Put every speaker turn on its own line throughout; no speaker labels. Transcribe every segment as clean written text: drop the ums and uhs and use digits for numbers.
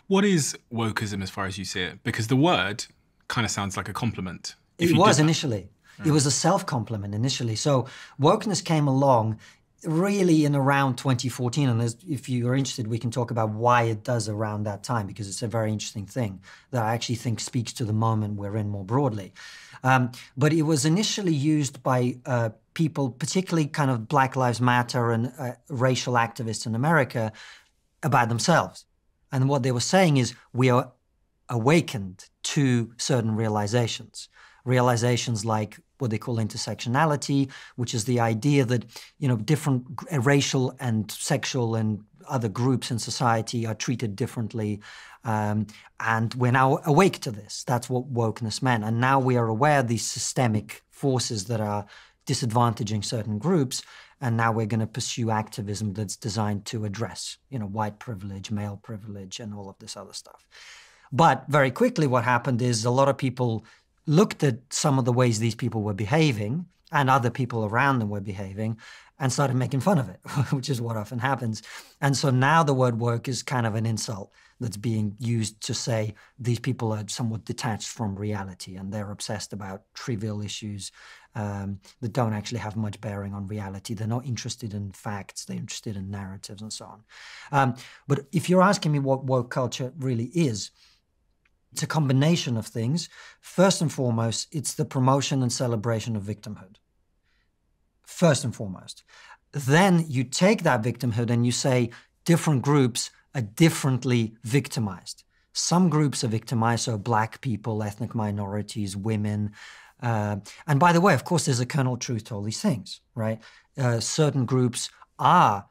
What is wokeism as far as you see it? Because the word kind of sounds like a compliment.
It was initially. It was a self-compliment initially. So wokeness came along really in around 2014. And if you're interested, we can talk about why it does around that time, because it's a very interesting thing that I actually think speaks to the moment we're in more broadly. But it was initially used by people, particularly kind of Black Lives Matter and racial activists in America, about themselves. And what they were saying is, we are awakened to certain realizations. Realizations like what they call intersectionality, which is the idea that, different racial and sexual and other groups in society are treated differently. And we're now awake to this. That's what wokeness meant. And now we are aware of these systemic forces that are disadvantaging certain groups. And now we're going to pursue activism that's designed to address, white privilege, male privilege, and all of this other stuff. But very quickly what happened is a lot of people looked at some of the ways these people were behaving and other people around them were behaving and started making fun of it, which is what often happens. And so now the word woke is kind of an insult that's being used to say these people are somewhat detached from reality and they're obsessed about trivial issues that don't actually have much bearing on reality. They're not interested in facts, they're interested in narratives and so on. But if you're asking me what woke culture really is, it's a combination of things. First and foremost, it's the promotion and celebration of victimhood. First and foremost. Then you take that victimhood and you say different groups are differently victimized. Some groups are victimized, so Black people, ethnic minorities, women. And by the way, of course, there's a kernel of truth to all these things, right? Certain groups are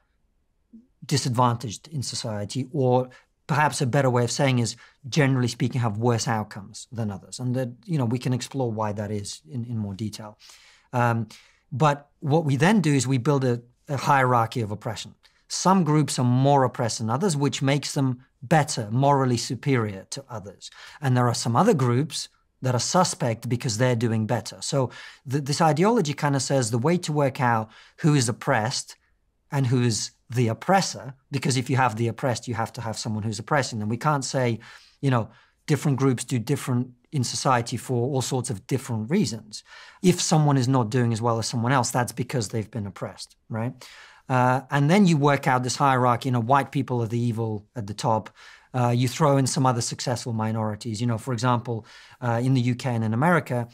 disadvantaged in society, or perhaps a better way of saying is, generally speaking, have worse outcomes than others. And that, we can explore why that is in more detail. But what we then do is we build a hierarchy of oppression. Some groups are more oppressed than others, which makes them better, morally superior to others. And there are some other groups that are suspect because they're doing better. So this ideology kind of says the way to work out who is oppressed and who is the oppressor, because if you have the oppressed, you have to have someone who's oppressing them. We can't say, different groups do different in society for all sorts of different reasons. If someone is not doing as well as someone else, that's because they've been oppressed, right? And then you work out this hierarchy, white people are the evil at the top. You throw in some other successful minorities. For example, in the UK and in America,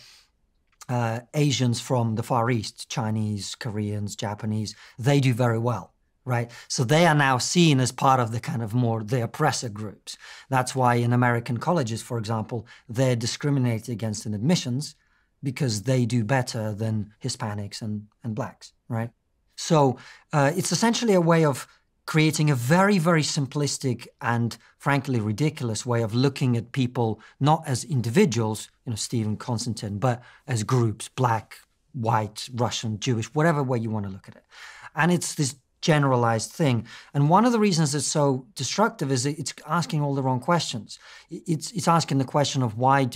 Asians from the Far East, Chinese, Koreans, Japanese, they do very well. Right? So they are now seen as part of the kind of the oppressor groups. That's why in American colleges, for example, they're discriminated against in admissions because they do better than Hispanics and Blacks, right? So it's essentially a way of creating a very, very simplistic and frankly ridiculous way of looking at people, not as individuals, Stephen, Konstantin, but as groups, Black, white, Russian, Jewish, whatever way you want to look at it. And it's this generalized thing. And one of the reasons it's so destructive is it's asking all the wrong questions. It's asking the question of why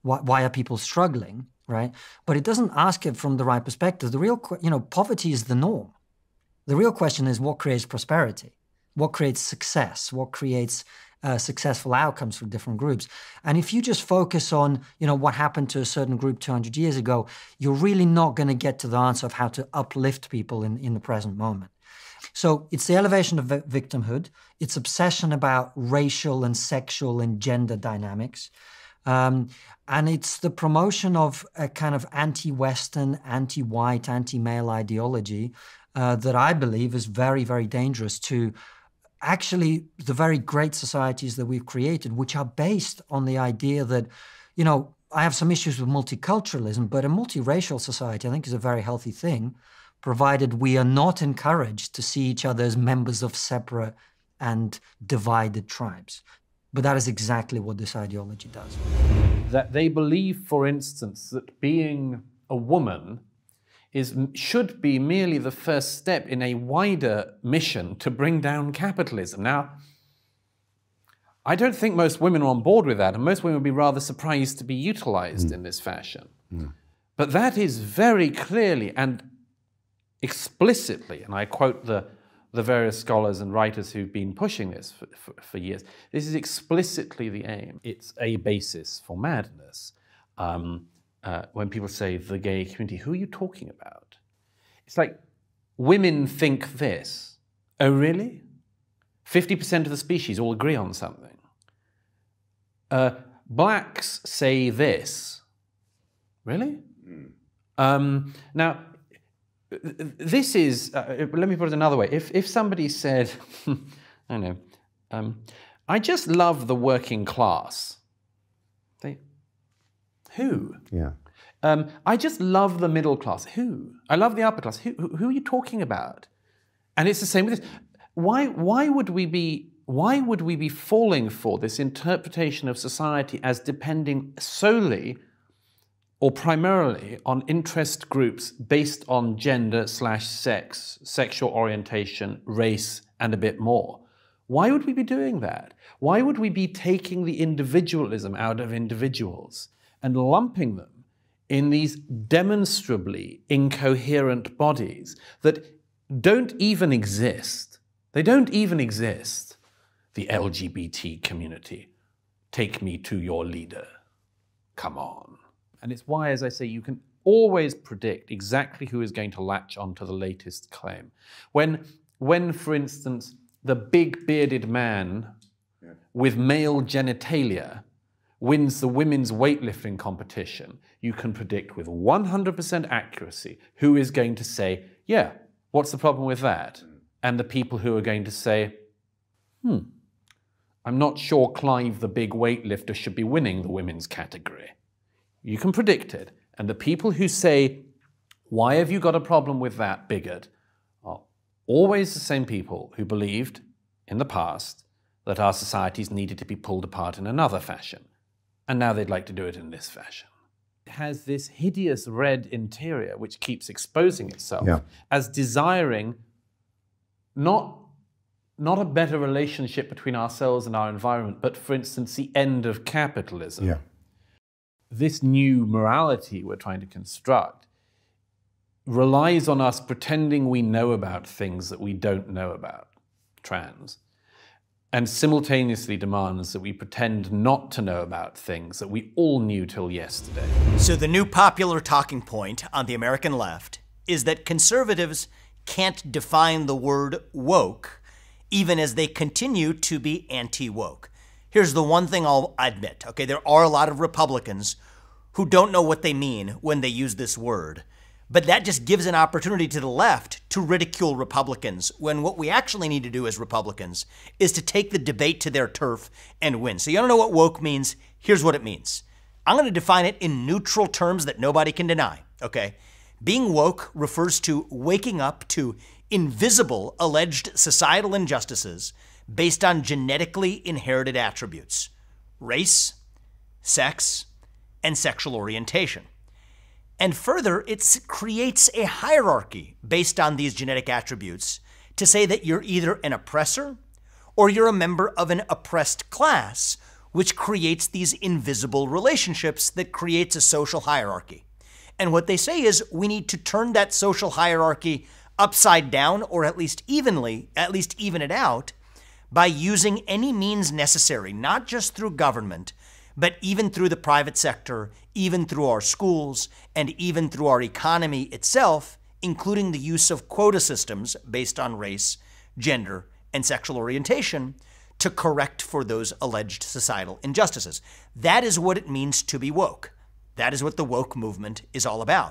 are people struggling, right? But it doesn't ask it from the right perspective. The real, poverty is the norm. The real question is what creates prosperity? What creates success? What creates successful outcomes for different groups? And if you just focus on, what happened to a certain group 200 years ago, you're really not going to get to the answer of how to uplift people in the present moment. So it's the elevation of victimhood. It's obsession about racial and sexual and gender dynamics. And it's the promotion of a kind of anti-Western, anti-white, anti-male ideology that I believe is very, very dangerous to actually the very great societies that we've created, which are based on the idea that, I have some issues with multiculturalism, but a multiracial society I think is a very healthy thing, provided we are not encouraged to see each other as members of separate and divided tribes. But that is exactly what this ideology does.
That they believe, for instance, that being a woman should be merely the first step in a wider mission to bring down capitalism. Now, I don't think most women are on board with that, and most women would be rather surprised to be utilized in this fashion. But that is very clearly and explicitly, and I quote the the various scholars and writers who've been pushing this for years. This is explicitly the aim. It's a basis for madness. When people say the gay community, who are you talking about? It's like, women think this. Oh, really? 50% of the species all agree on something. Blacks say this. Really? Now, this is, let me put it another way. If somebody said, I don't know, I just love the working class. Who?
Yeah.
I just love the middle class. Who? I love the upper class. Who are you talking about? And it's the same with this. Why would we be falling for this interpretation of society as depending solely or primarily on interest groups based on gender/sex, sexual orientation, race, and a bit more? Why would we be doing that? Why would we be taking the individualism out of individuals and lumping them in these demonstrably incoherent bodies that don't even exist? They don't even exist. The LGBT community, take me to your leader. Come on. And it's why, as I say, you can always predict exactly who is going to latch onto the latest claim. When, for instance, the big bearded man with male genitalia wins the women's weightlifting competition, you can predict with 100% accuracy who is going to say, yeah, what's the problem with that? And the people who are going to say, I'm not sure Clive, the big weightlifter, should be winning the women's category. You can predict it. And the people who say, why have you got a problem with that, bigot, are always the same people who believed in the past that our societies needed to be pulled apart in another fashion. And now they'd like to do it in this fashion. It has this hideous red interior which keeps exposing itself as desiring not a better relationship between ourselves and our environment, but, for instance, the end of capitalism.
Yeah.
This new morality we're trying to construct relies on us pretending we know about things that we don't know about, trans, and simultaneously demands that we pretend not to know about things that we all knew till yesterday.
So the new popular talking point on the American left is that conservatives can't define the word woke, even as they continue to be anti-woke. Here's the one thing I'll admit, okay? There are a lot of Republicans who don't know what they mean when they use this word. But that just gives an opportunity to the left to ridicule Republicans, when what we actually need to do as Republicans is to take the debate to their turf and win. So you don't know what woke means? Here's what it means. I'm going to define it in neutral terms that nobody can deny, okay? Being woke refers to waking up to invisible alleged societal injustices based on genetically inherited attributes: race, sex, and sexual orientation. And further, it creates a hierarchy based on these genetic attributes to say that you're either an oppressor or you're a member of an oppressed class, which creates these invisible relationships that creates a social hierarchy. And what they say is we need to turn that social hierarchy upside down, or at least even it out, by using any means necessary, not just through government, but even through the private sector, even through our schools, and even through our economy itself, including the use of quota systems based on race, gender, and sexual orientation to correct for those alleged societal injustices. That is what it means to be woke. That is what the woke movement is all about.